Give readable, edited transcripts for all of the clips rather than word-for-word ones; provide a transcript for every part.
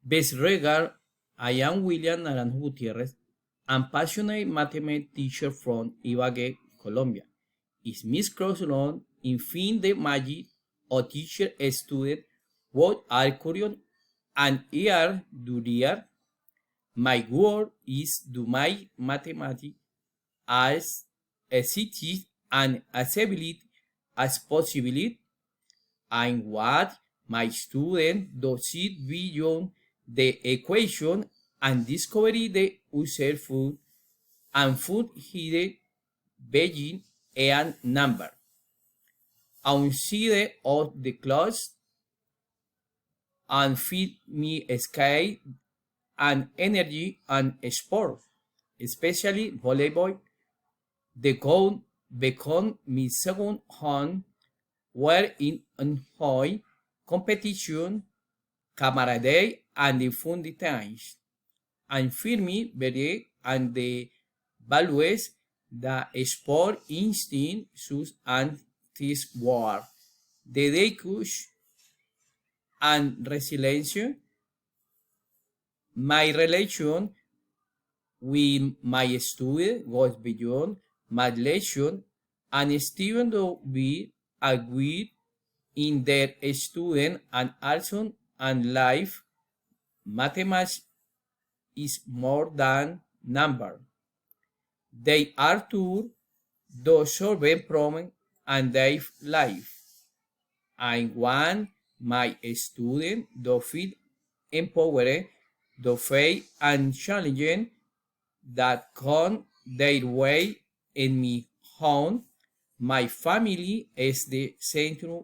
Best regard, I am William Naranjo Gutierrez, and passionate mathematics teacher from Ibagué, Colombia. Is Miss Crossroad in fin the magic of teacher student what are curious and ear do dear. My word is do my mathematics as easy and accessibility as possible, and what my student does it beyond the equation and discover the user food and food hidden being a number. Outside of the class and feed me sky and energy and sport, especially volleyball. The goal become my second home where in enjoy competition, camaraderie, and the fun times. And feel me very and the values the sport instinct sus and this war. The dedication and resilience, my relation with my student goes beyond my lesson, and even though we agree in their student and also and life, mathematics is more than number. They are tools to solve problems and their life. I want my student to feel empowered, to face and challenging that come their way in my home. My family is the center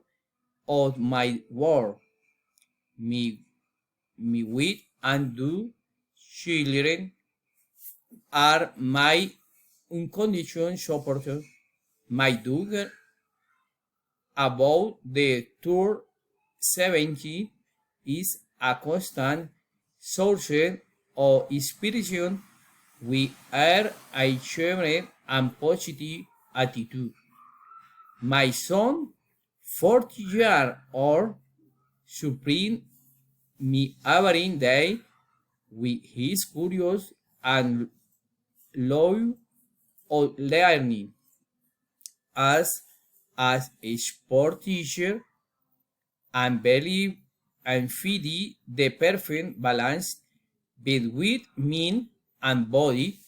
of my world. Me, me with and do children are my unconditional supporters. My daughter about the tour 70 is a constant source of inspiration. We are a shared and positive attitude. My son, 40 years old, surprised me every day with his curious and love of learning. As a sport teacher, I believe and feed the perfect balance between mind and body.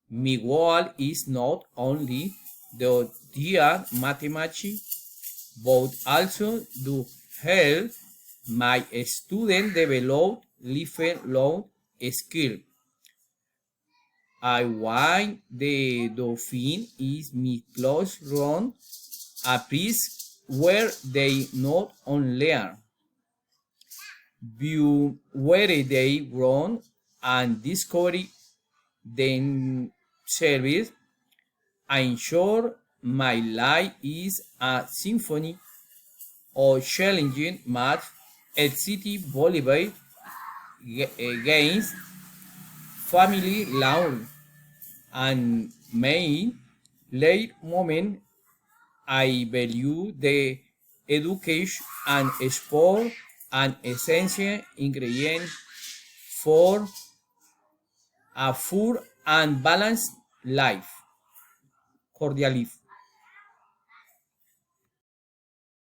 My goal is not only the dear mathematics, but also to help my students develop lifelong skills. I want the dolphin is my classroom, a place where they not only learn, view where they run and discover themselves. I ensure my life is a symphony of challenging math, city volleyball games, family love, and main late moment. I value the education and sport an essential ingredient for a full and balanced life. Cordially.